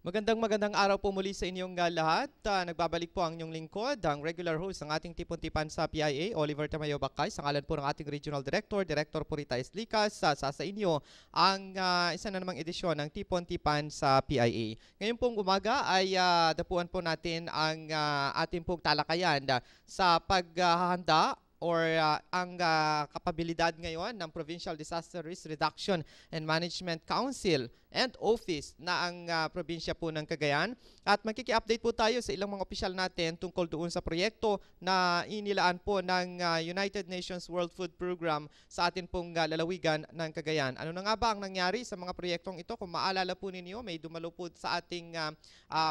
Magandang araw po muli sa inyong lahat. Nagbabalik po ang inyong lingkod, ang regular host ng ating tipon-tipan sa PIA, Oliver Tamayo Bakay, sa ngalan po ng ating Regional Director, Director Purita Eslicas, sa inyo ang isa na namang edisyon ng tipon-tipan sa PIA. Ngayon pong umaga ay dapuan po natin ang ating pong talakayan sa paghahanda or ang kapabilidad ngayon ng Provincial Disaster Risk Reduction and Management Council and Office na ang probinsya po ng Cagayan. At magkiki-update po tayo sa ilang mga opisyal natin tungkol doon sa proyekto na inilaan po ng United Nations World Food Program sa atin pong lalawigan ng Cagayan. Ano na nga ba ang nangyari sa mga proyektong ito? Kung maalala po ninyo, may dumalo po sa ating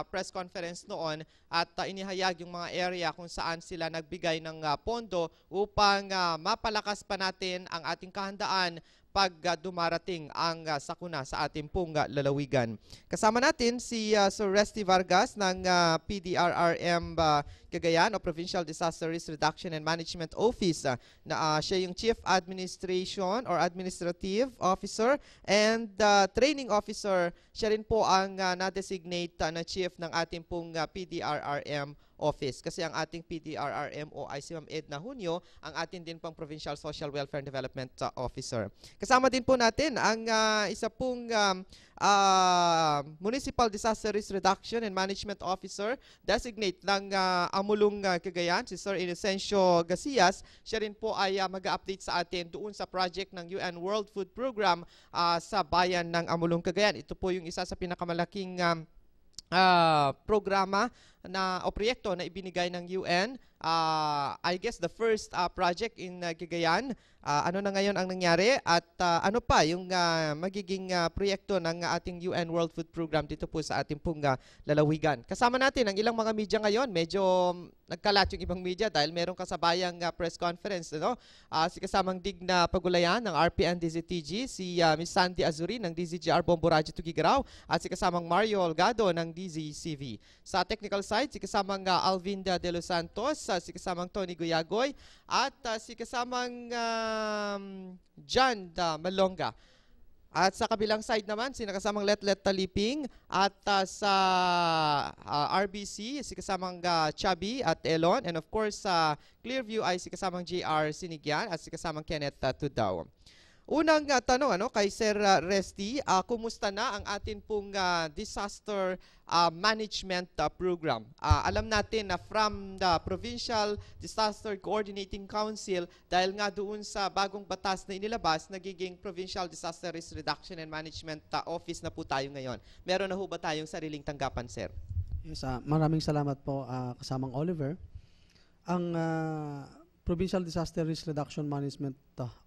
press conference noon at inihayag yung mga area kung saan sila nagbigay ng pondo upang mapalakas pa natin ang ating kahandaan pag dumarating ang sakuna sa ating pong lalawigan. Kasama natin si Sir Resty Vargas ng PDRRM Cagayan o Provincial Disaster Risk Reduction and Management Office na siya yung Chief Administration or Administrative Officer and Training Officer. Siya rin po ang na-designate na Chief ng ating pong PDRRM Office. Kasi ang ating PDRRMO ay si Ma'am Edna Hunyo, ang ating din pang Provincial Social Welfare and Development Officer. Kasama din po natin ang isa pong Municipal Disaster Risk Reduction and Management Officer designate ng Amulong Cagayan, si Sir Inocencio Gacias. Siya rin po ay mag-update sa atin doon sa project ng UN World Food Program sa bayan ng Amulong Cagayan. Ito po yung isa sa pinakamalaking programa na o proyekto na ibinigay ng UN. I guess the first project in Cagayan. Ano na ngayon ang nangyari at ano pa yung magiging proyekto ng ating UN World Food Program dito po sa ating pong lalawigan. Kasama natin ang ilang mga media ngayon. Medyo nagkalat yung ibang media dahil merong kasabayang press conference. No? Si kasamang Digna Pagulayan ng RPN DZTG, si Miss Sandy Azurin ng DZGR Bombo Radyo Tugigaraw at si kasamang Mario Olgado ng DZCV. Sa technical side, si kasamang Alvinda De Los Santos, si kasamang Tony Guyagoy at si kasamang John Malonga. At sa kabilang side naman, si nakasamang Letlet Taliping at sa RBC, si kasamang Chubby at Elon. And of course, sa Clearview ay si kasamang JR Sinigyan at si kasamang Kenneth Tudao. Unang tanong kay Sir Resty, kumusta na ang atin pong disaster management program? Alam natin na from the Provincial Disaster Coordinating Council, dahil nga doon sa bagong batas na inilabas, nagiging Provincial Disaster Risk Reduction and Management Office na po tayo ngayon. Meron na ho ba tayong sariling tanggapan, Sir? Yes, maraming salamat po kasamang Oliver. Ang Provincial Disaster Risk Reduction Management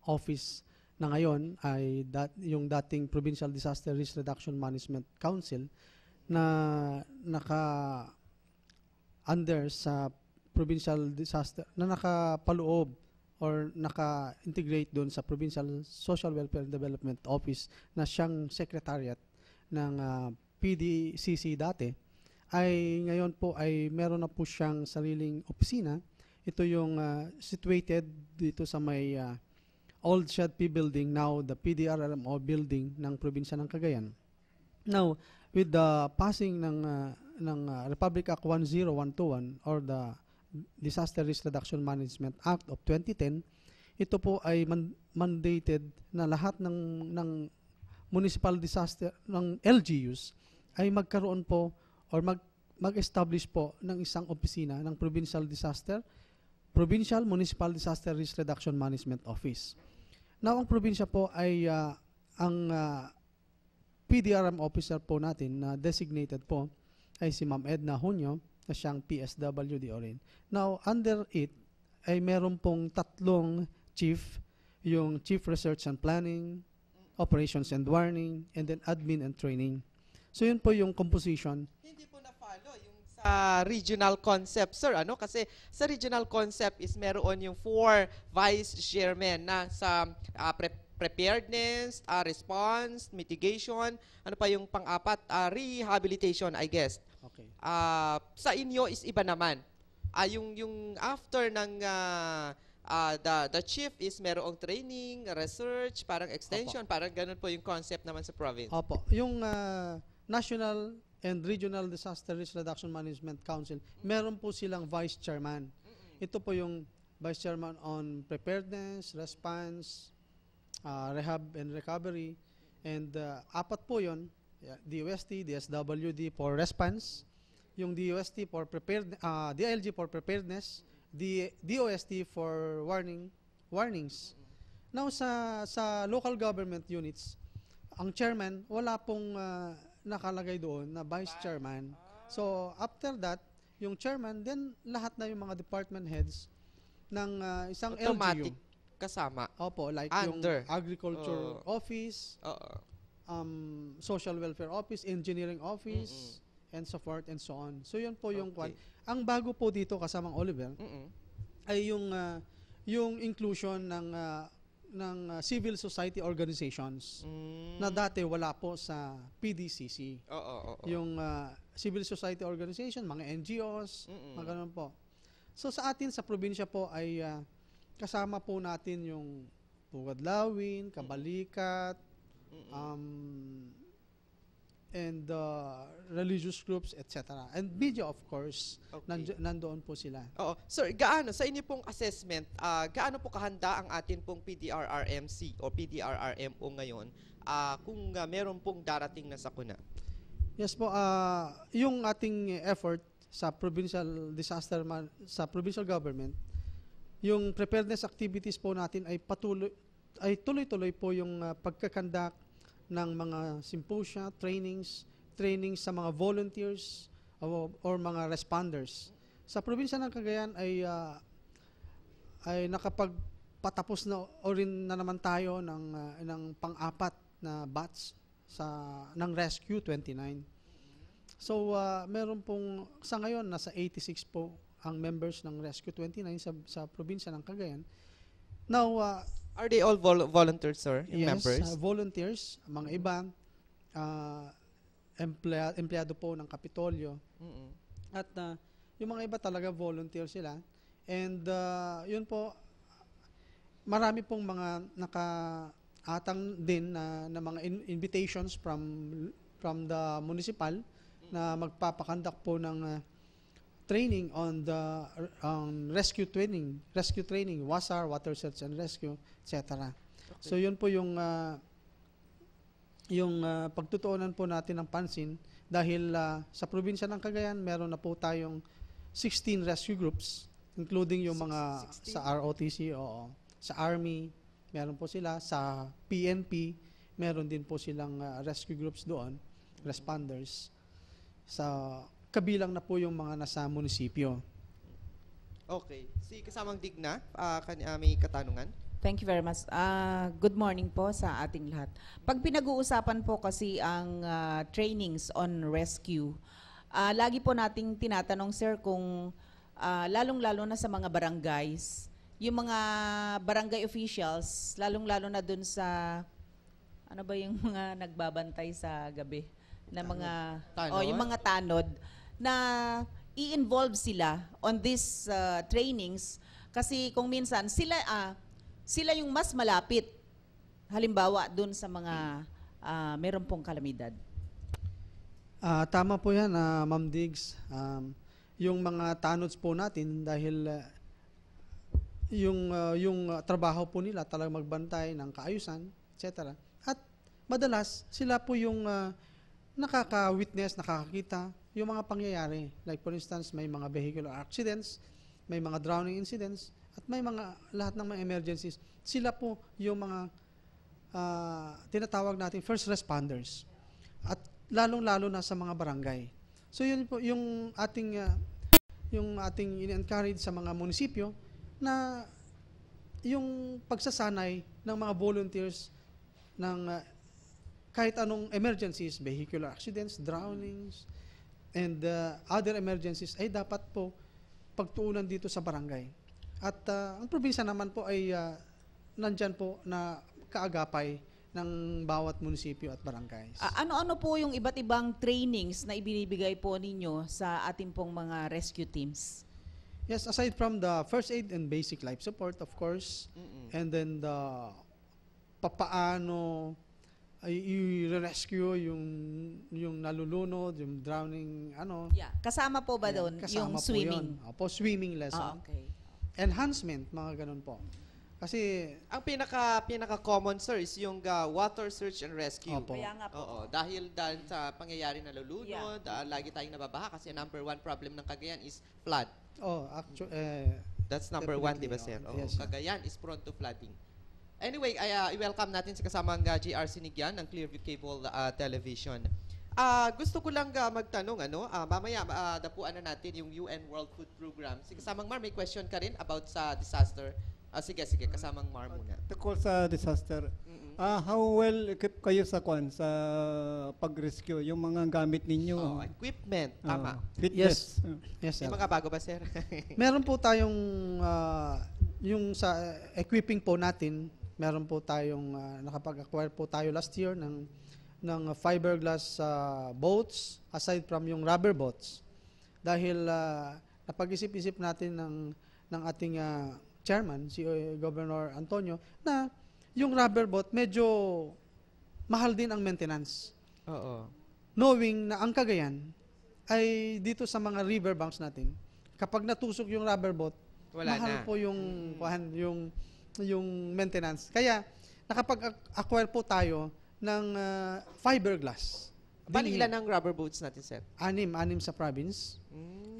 Office na ngayon ay yung dating Provincial Disaster Risk Reduction Management Council na naka-under sa Provincial Disaster, na nakapaloob or naka-integrate doon sa Provincial Social Welfare and Development Office na siyang secretariat ng PDCC dati, ay ngayon po ay meron na po siyang sariling opisina. Ito yung situated dito sa may Old Shed P building, now the PDRRMO building ng probinsya ng Cagayan. Now, with the passing ng Republic Act 10121 or the Disaster Risk Reduction Management Act of 2010, ito po ay mandated na lahat ng municipal disaster ng LGUs ay magkaroon po or mag-establish po ng isang opisina ng Provincial Municipal Disaster Risk Reduction Management Office. Now, ang probinsya po ay ang PDRM officer po natin na designated po ay si Ma'am Edna Hunyo na siyang PSWD rin. Now, under it ay meron pong tatlong chief, yung Chief Research and Planning, Operations and Warning, and then Admin and Training. So, yun po yung composition. Hindi po na-follow yung sa regional concept, sir. Kasi sa regional concept is meron yung 4 vice chairmen na sa preparedness, response, mitigation, ano pa yung pang-apat, rehabilitation, I guess. Okay. Sa inyo is iba naman. Yung after ng the chief is merong training, research, parang extension, parang ganun po yung concept naman sa province. Opo. Yung National and Regional Disaster Risk Reduction Management Council, meron po silang vice chairman. Ito po yung vice chairman on preparedness, response, rehab and recovery, and apat po yun, DOST, DSWD for response, yung DOST for DILG for preparedness, DOST for warnings. Now sa local government units, ang chairman wala pong nakalagay doon na vice chairman. So after that, yung chairman, then lahat na yung mga department heads ng isang automatic LGU. kasama. Opo, like Under. yung agriculture office, social welfare office, engineering office, and so forth and so on. So yun po yung kwan. Ang bago po dito kasamang Oliver ay yung inclusion ng civil society organizations na dati wala po sa PDCC. Yung civil society organization, mga NGOs, mga ganun po. So sa atin sa probinsya po ay kasama po natin yung Pugadlawin, Kabalikat, and religious groups, etc. And media, of course, nandoon po sila. Oo. Sir, sa inyo pong assessment, gaano po kahanda ang atin pong PDRRMC o PDRRMO ngayon kung meron pong darating na sakuna? Yes po, yung ating effort sa provincial sa provincial government, yung preparedness activities po natin ay tuloy-tuloy po yung pagkakandak ng mga symposia, trainings sa mga volunteers or mga responders. Sa probinsya ng Cagayan ay nakapagpatapos na rin na naman tayo ng pang-apat na batch ng Rescue 29. So meron pong sa ngayon nasa 86 po ang members ng Rescue 29 sa probinsya ng Cagayan. Now are they all volunteers, sir? Yes, members? Volunteers, mga iba empleyado po ng Kapitolyo. At yung mga iba talaga volunteer sila. And yun po, marami pong mga nakaatang din na mga invitations from the municipal na magpapakandak po ng training on rescue training, WASAR, Water Search and Rescue, etc. So yun po yung pagtutuunan po natin ng pansin dahil sa probinsya ng Cagayan meron na po tayong 16 rescue groups, including yung mga 16? Sa ROTC, sa Army, meron po sila, sa PNP, meron din po silang rescue groups doon, responders. Sa kabilang na po yung mga nasa munisipyo. Okay. Si kasamang Digna, may katanungan? Thank you very much. Good morning po sa ating lahat. Pag pinag-uusapan po kasi ang trainings on rescue, lagi po nating tinatanong, sir, kung lalong-lalo na sa mga barangays, yung mga barangay officials, lalong-lalo na dun sa, ano ba yung mga nagbabantay sa gabi? Na mga, yung mga tanod, na i-involve sila on these trainings kasi kung minsan sila yung mas malapit, halimbawa dun sa mga meron pong kalamidad. Tama po yan, Ma'am Diggs. Yung mga tanods po natin dahil yung trabaho po nila talagang magbantay ng kaayusan, etc. At madalas sila po yung nakaka-witness, nakakakita yung mga pangyayari. Like for instance, may mga vehicular accidents, may mga drowning incidents, at may lahat ng mga emergencies. Sila po yung mga tinatawag natin first responders. At lalong-lalo na sa mga barangay. So yun po yung ating in-encourage sa mga munisipyo na yung pagsasanay ng mga volunteers ng kahit anong emergencies, vehicular accidents, drownings, and other emergencies ay dapat po pagtuunan dito sa barangay. At ang probinsya naman po ay nandyan po na kaagapay ng bawat munisipyo at barangays. Ano-ano po yung iba't ibang trainings na ibinibigay po ninyo sa ating pong mga rescue teams? Yes, aside from the first aid and basic life support, of course, and then the papaano i-rescue yung nalulunod, yung drowning, Yeah. Kasama po ba Ayan, doon kasama yung po swimming? yun. Opo, swimming lesson. Okay. Enhancement, mga ganun po. Kasi, Ang pinaka common sir is yung water search and rescue. Opo. Kaya nga po. Oo, dahil sa pangyayari na lulunod, lagi tayong nababaha kasi number one problem ng Cagayan is flood. Definitely, That's number one, di ba sir? Oo, yes, sir. Cagayan is prone to flooding. Anyway, i-welcome natin si kasamang GR Sinigyan ng Clearview Cable Television. Gusto ko lang magtanong, mamaya dapuan na natin yung UN World Food Program. Si kasamang Mar, may question ka rin about sa disaster? Sige, kasamang Mar muna. Tungkol sa disaster, how well equipped kayo sa pag-rescue? Yung mga gamit ninyo? Equipment, tama. Fitness? Yes, sir. May mga bago ba sir? Meron po tayong, yung sa equipping po natin, meron po tayong, nakapag-acquire po tayo last year ng fiberglass boats, aside from yung rubber boats. Dahil napag-isip-isip natin ng ating chairman, si Governor Antonio, na yung rubber boat medyo mahal din ang maintenance. Oo. Knowing na ang Cagayan ay dito sa mga river banks natin, kapag natusok yung rubber boat, Wala mahal na. po yung maintenance. Kaya nakapag-acquire po tayo ng fiberglass. Bali ilan ang rubber boats natin sir? Anim sa province.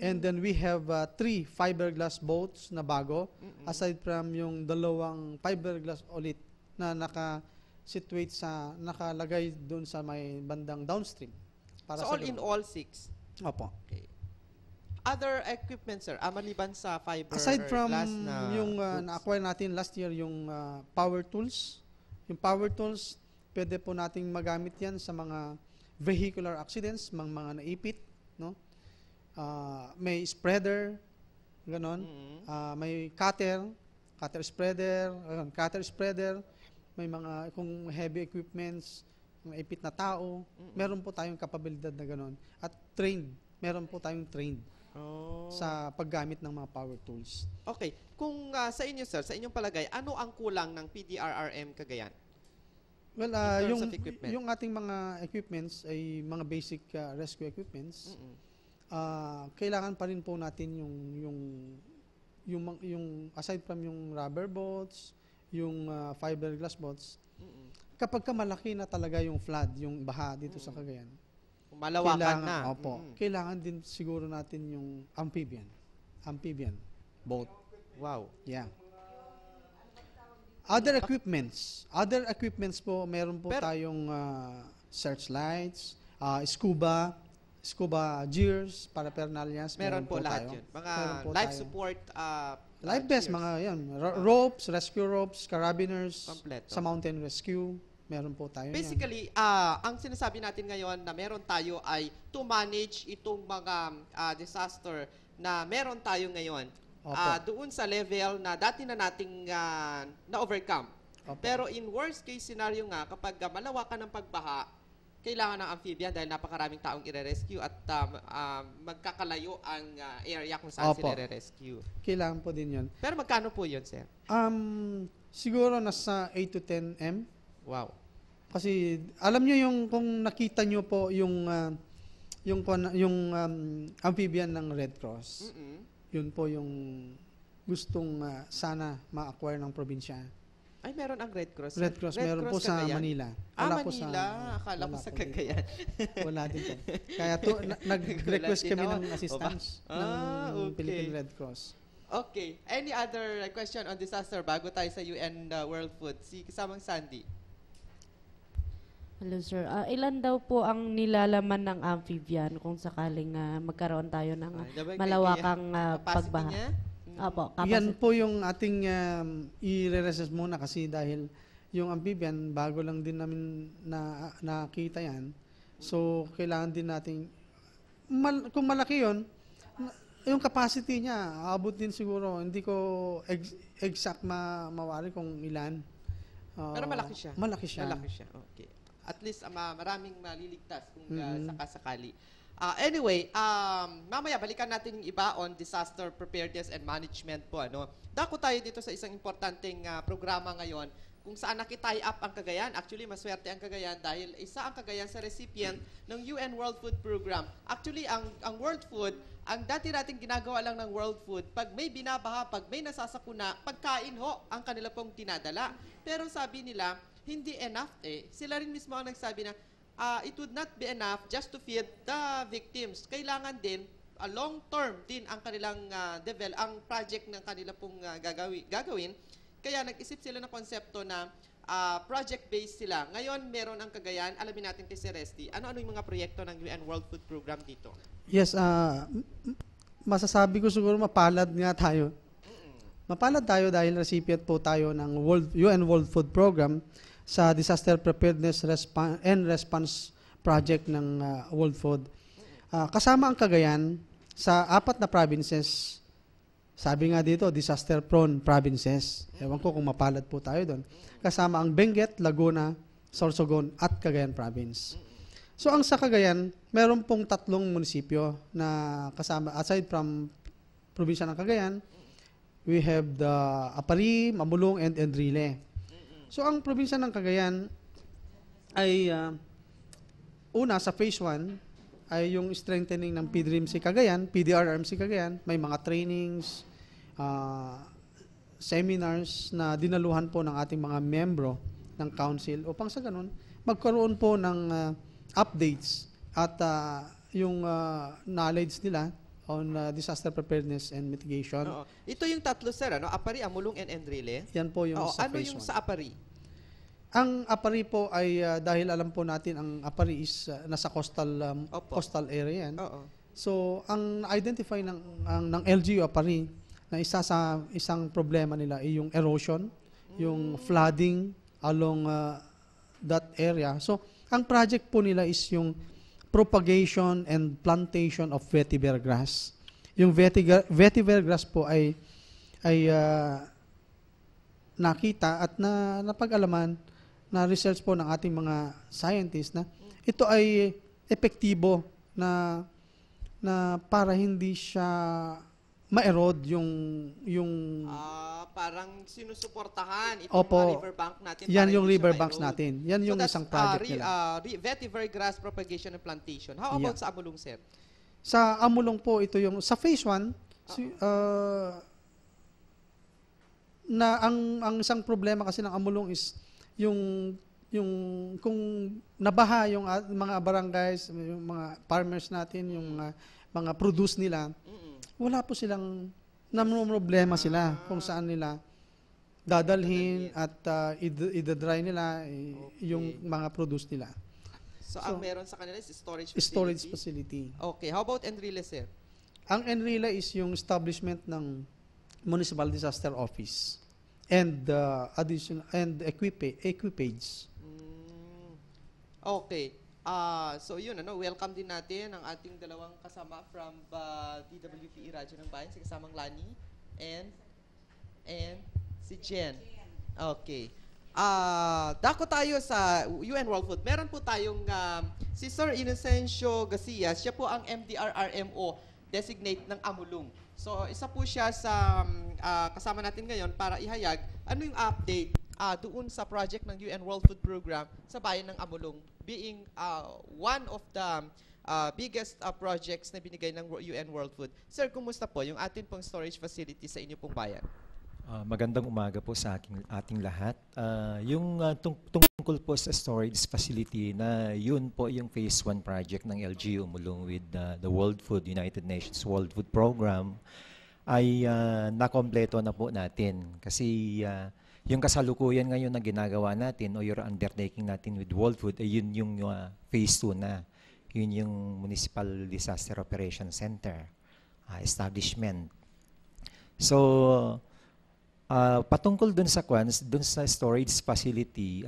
And then we have 3 fiberglass boats na bago, aside from yung 2 fiberglass ulit na nakalagay doon sa may bandang downstream. So sa all in ganun. all 6. Opo. Okay. Other equipment sir, maliban sa fiber Aside from glass na yung boats. na-acquire natin last year, yung power tools. Yung power tools, pwede po nating magamit yan sa mga vehicular accidents, mga naipit, no? May spreader, ganon. May cutter spreader, may mga kung heavy equipments, mga ipit na tao, meron po tayong kapabilidad na ganon. At meron po tayong trained sa paggamit ng mga power tools. Okay. Kung sa inyo sir, sa inyong palagay, ano ang kulang ng PDRRM Cagayan? Well, In terms of equipment. yung ating mga equipments ay mga basic rescue equipments. Kailangan pa rin po natin yung aside from yung rubber boats, yung fiberglass boats. Kapag malaki na talaga yung flood, yung baha dito sa Cagayan. Kung malawakan na. Opo. Kailangan din siguro natin yung amphibian boat. Wow. Yeah. Other equipments po, meron po tayong searchlights, scuba gears, paraphernalias. Meron po lahat tayo. yun. Mga Meron po life tayo. support Life vest, gears. mga yan. Ropes, rescue ropes, carabiners, Kompleto. sa mountain rescue. Meron po tayo yan. Basically, ang sinasabi natin ngayon na meron tayo ay to manage itong mga disaster na meron tayo ngayon. Opo. Doon sa level na dati na nating na-overcome. Opo. Pero in worst case scenario nga, kapag malawakan ng pagbaha, kailangan ng amphibian dahil napakaraming taong i-rescue at magkakalayo ang area kung saan Opo. sila i-rescue. Kailangan po din yun. Pero magkano po yun, sir? Siguro nasa 8 to 10 M. Wow. Kasi alam niyo yung kung nakita niyo po yung amphibian ng Red Cross. Yun po yung gustong sana ma-acquire ng probinsya. Ay, meron ang Red Cross. Red Cross meron po sa Cagayan? Manila. Manila. Akala ko wala sa po dito. Cagayan. Wala din po. Kaya nag-request Wala din kami ako. ng assistance ng okay. Philippine Red Cross. Okay. Any other question on disaster bago tayo sa UN World Food? Si kasamang Sandy. Hello sir. Ilan daw po ang nilalaman ng amphibian kung sakaling magkaroon tayo ng malawakang Capacity pagbaha? niya? Opo, Yan po yung ating i-reassess muna kasi dahil yung amphibian, bago lang din namin nakita yan. So, kailangan din nating, kung malaki yon, yung capacity niya, abot din siguro, hindi ko exact mawari kung ilan. Pero malaki siya. Malaki siya. Malaki siya. Okay. At least maraming maliligtas kung sakasakali. Anyway, mamaya balikan natin yung iba on disaster preparedness and management po. Dako tayo dito sa isang importanteng programa ngayon kung saan nakitie up ang Cagayan. Actually, maswerte ang Cagayan dahil isa ang Cagayan sa recipient ng UN World Food Program. Actually, ang World Food, ang dati nating ginagawa lang ng World Food, pag may binabaha, pag may nasasakuna, pagkain ho ang kanila pong tinadala. Pero sabi nila, hindi enough eh. Sila rin mismo ang nagsabi na it would not be enough just to feed the victims. Kailangan din, long term din ang kanilang ang project ng kanila pong gagawin. Kaya nag-isip sila ng konsepto na project-based sila. Ngayon, meron ang Cagayan. Alamin natin kay Sir Resty, ano-ano yung mga proyekto ng UN World Food Program dito? Yes, masasabi ko siguro mapalad nga tayo. Mapalad tayo dahil recipient po tayo ng UN World Food Program sa Disaster Preparedness and Response Project ng World Food. Kasama ang Cagayan sa 4 na provinces. Sabi nga dito, disaster-prone provinces. Ewan ko kung mapalad po tayo doon. Kasama ang Benguet, Laguna, Sorsogon at Cagayan Province. So ang sa Cagayan, meron pong 3 munisipyo na kasama, aside from probinsya ng Cagayan, we have the Apari, Mamulong, and Rdrrmc. So ang probinsya ng Cagayan ay una sa phase 1 ay yung strengthening ng Rdrrmc Cagayan, may mga trainings, seminars na dinaluhan po ng ating mga membro ng council upang sa ganun magkaroon po ng updates at yung knowledge nila on disaster preparedness and mitigation. Oo. Ito yung 3, sir, ano? Apari, Amulong, and Rdrrmc. Yan po yung sa ano phase yung 1. sa Apari? Ang Apari po ay dahil alam po natin ang Apari is nasa coastal area yan. Oo. So ang identify ng LGU Apari na isang problema nila ay yung erosion, yung flooding along that area. So ang project po nila is yung propagation and plantation of vetiver grass. Yung vetiver grass po ay nakita at napag-alaman na research po ng ating mga scientists na ito ay epektibo na para hindi siya ma-erode yung parang sinusuportahan itong Opo, riverbank natin. yan para yung hindi siya riverbanks ma-erode. natin. Yan yung that's, isang project nila. Vetiver grass propagation and plantation. How about sa Amulong, sir? Sa Amulong po, ito yung sa phase 1, na ang isang problema kasi ng Amulong is yung kung nabaha yung mga barangays, yung mga farmers natin, yung mga produce nila, wala po silang problema sila kung saan nila dadalhin at i-dry nila yung mga produce nila. So ang meron sa kanila is storage facility. Okay, how about Rdrrmc, sir? Ang Rdrrmc is yung establishment ng Municipal Disaster Office and equipage. Okay. So yun, welcome din natin ang ating dalawang kasama from DWPE Radyo ng Bayan, si kasamang Lani and si Jen. Okay. Dako tayo sa UN World Food. Meron po tayong si Sir Inocencio Garcia, siya po ang Rdrrmc designate ng Amulong. So isa po siya sa kasama natin ngayon para ihayag ano yung update doon sa project ng UN World Food Program sa bayan ng Amulong, being one of the biggest projects na binigay ng UN World Food. Sir, kumusta po yung atin pong storage facility sa inyo pong bayan? Magandang umaga po sa ating lahat. Yung tungkol po sa storage facility na yun po yung phase 1 project ng LGU mulong with the World Food, United Nations World Food Program ay nakompleto na po natin. Kasi yung kasalukuyan ngayon na ginagawa natin o your undertaking natin with World Food ay yun yung phase 2 na. Yun yung Municipal Disaster Operation Center establishment. So, patungkol dun sa storage facility,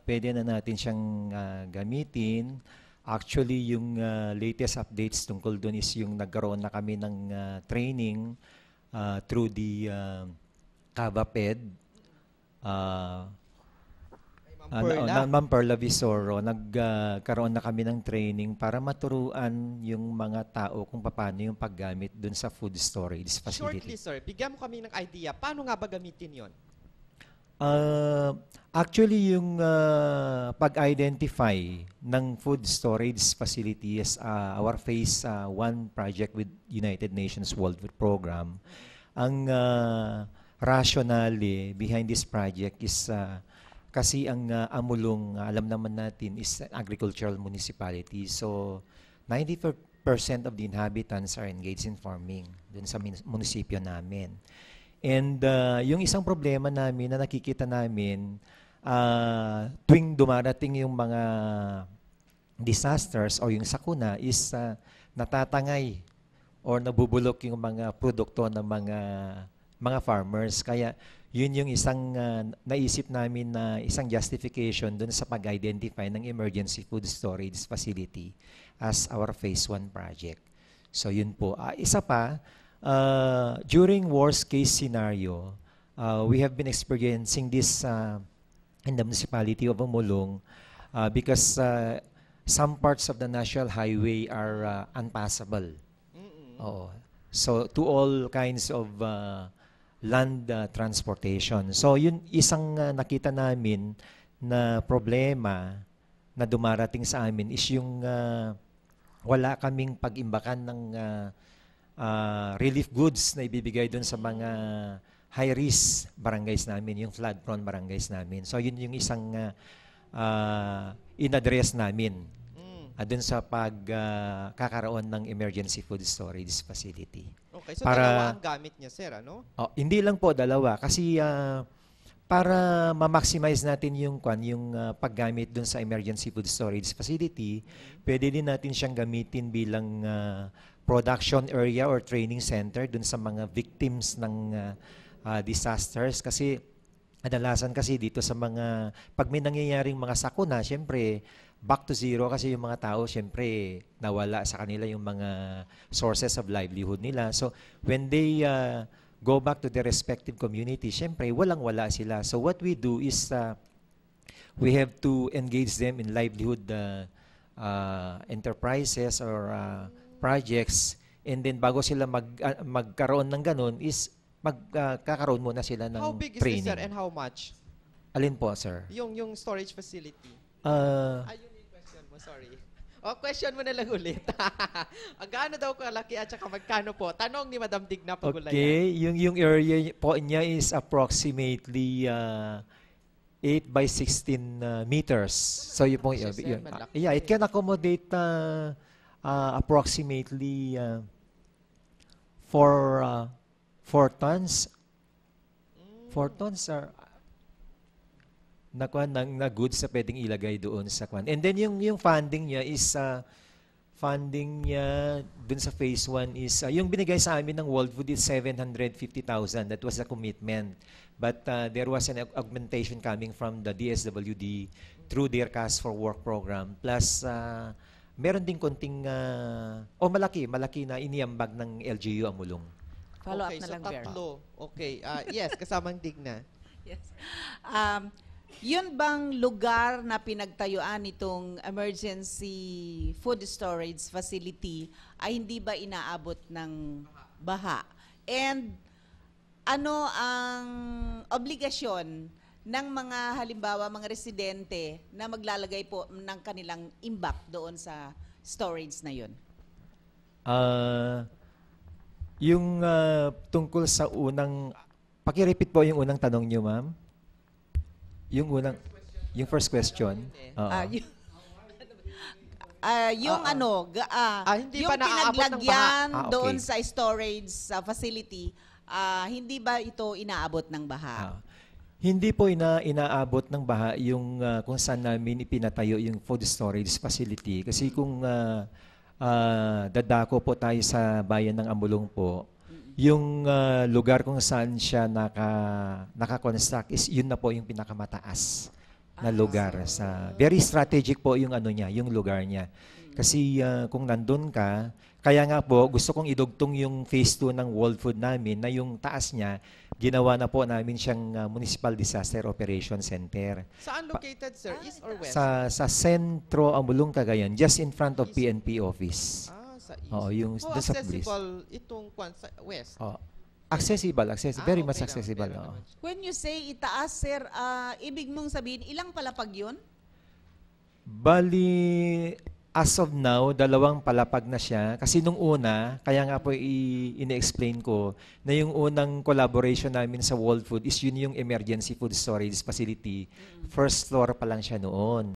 pwede na natin siyang gamitin. Actually, yung latest updates tungkol dun is yung nagkaroon na kami ng training through the CAVAPED. Ma'am Perla Visoro, nagkaroon na kami ng training para maturuan yung mga tao kung paano yung paggamit dun sa food storage facility. Shortly, sir, bigyan mo kami ng idea. Paano nga ba gamitin yon? Uh, Actually, yung pag-identify ng food storage facilities, our Phase 1 project with United Nations World Food Program, ang rationale behind this project is kasi ang Amulong, alam naman natin, is an agricultural municipality. So, 94% of the inhabitants are engaged in farming dun sa munisipyo namin. And yung isang problema namin na nakikita namin, tuwing dumarating yung mga disasters o yung sakuna is natatangay or nabubulok yung mga produkto ng mga farmers. Kaya yun yung isang naisip namin na isang justification dun sa pag-identify ng emergency food storage facility as our Phase 1 project. So yun po. Isa pa, during worst case scenario, we have been experiencing this in the municipality of Amulong because some parts of the national highway are unpassable. Oo. So to all kinds of land transportation. So yun isang nakita namin na problema na dumarating sa amin is yung wala kaming pag-imbakan ng relief goods na ibibigay doon sa mga high-risk barangays namin, yung flood-prone barangays namin. So yun yung isang in-address namin doon sa pagkakaroon ng emergency food storage facility. Okay, so dalawa ang gamit niya, sir, ano? Hindi lang po dalawa kasi para ma-maximize natin yung paggamit doon sa emergency food storage facility, pwede din natin siyang gamitin bilang production area or training center doon sa mga victims ng disasters kasi kadalasan kasi dito sa mga pag may nangyayaring mga sakuna, syempre back to zero kasi yung mga tao syempre nawala sa kanila yung mga sources of livelihood nila. So when they go back to their respective community, syempre walang-wala sila. So what we do is we have to engage them in livelihood enterprises or projects, and then bago sila magkaroon ng ganun is magkakaroon muna sila ng training. How big is this, sir, and how much? Alin po, sir? Yung storage facility. Ayun yung question mo, sorry. Question mo na lang ulit. Gaano daw kalaki at saka magkano po? Tanong ni Madam Digna Pagulayan. Okay, yung area po niya is approximately 8 by 16 meters. So yun po, yeah, it can accommodate approximately 4 tons. 4 tons are na goods na pwedeng ilagay doon sa kwan. And then yung funding niya is funding niya dun sa Phase 1 is yung binigay sa amin ng World Food is 750,000. That was the commitment. But there was an augmentation coming from the DSWD through their Cash for Work program. Plus meron ding konting malaki na iniambag ng LGU Amulong. Follow up Okay, na so lang, Bear. tatlo. Okay. Yes, kasamang Digna. Yes. Yun bang lugar na pinagtayuan itong emergency food storage facility ay hindi ba inaabot ng baha? And ano ang obligasyon ng mga halimbawa mga residente na maglalagay po ng kanilang imbak doon sa storage na yun? Yung tungkol sa unang, paki-repeat po yung unang tanong niyo, ma'am. Yung first question. Hindi yung pa naaabot ng pinaglagyan baha. doon Okay. sa storage facility, hindi ba ito inaabot ng baha? Hindi po inaabot ng baha yung kung saan namin ipinatayo yung food storage facility. Kasi kung dadako po tayo sa bayan ng Amulong po, yung lugar kung saan siya naka-construct is yun na po yung pinakamataas na lugar. Very strategic po yung niya, yung lugar niya. Kasi kung nandun ka, kaya nga po gusto kong idugtong yung Phase 2 ng World Food namin na yung taas niya, ginawa na po namin siyang Municipal Disaster Operations Center. Saan located, sir? East or west? Sa Sentro Amulong, Cagayan, just in front of PNP office. Sa east. Oo, yung How doon sa police. accessible itong sa west? Accessible, very much okay accessible. naman, Oo. meron naman siya. When you say itaas, sir, ibig mong sabihin, ilang palapag yun? Bali, as of now, 2 palapag na siya. Kasi nung una, kaya nga po ini-explain ko, na yung unang collaboration namin sa World Food is yun yung emergency food storage facility. First floor pa lang siya noon.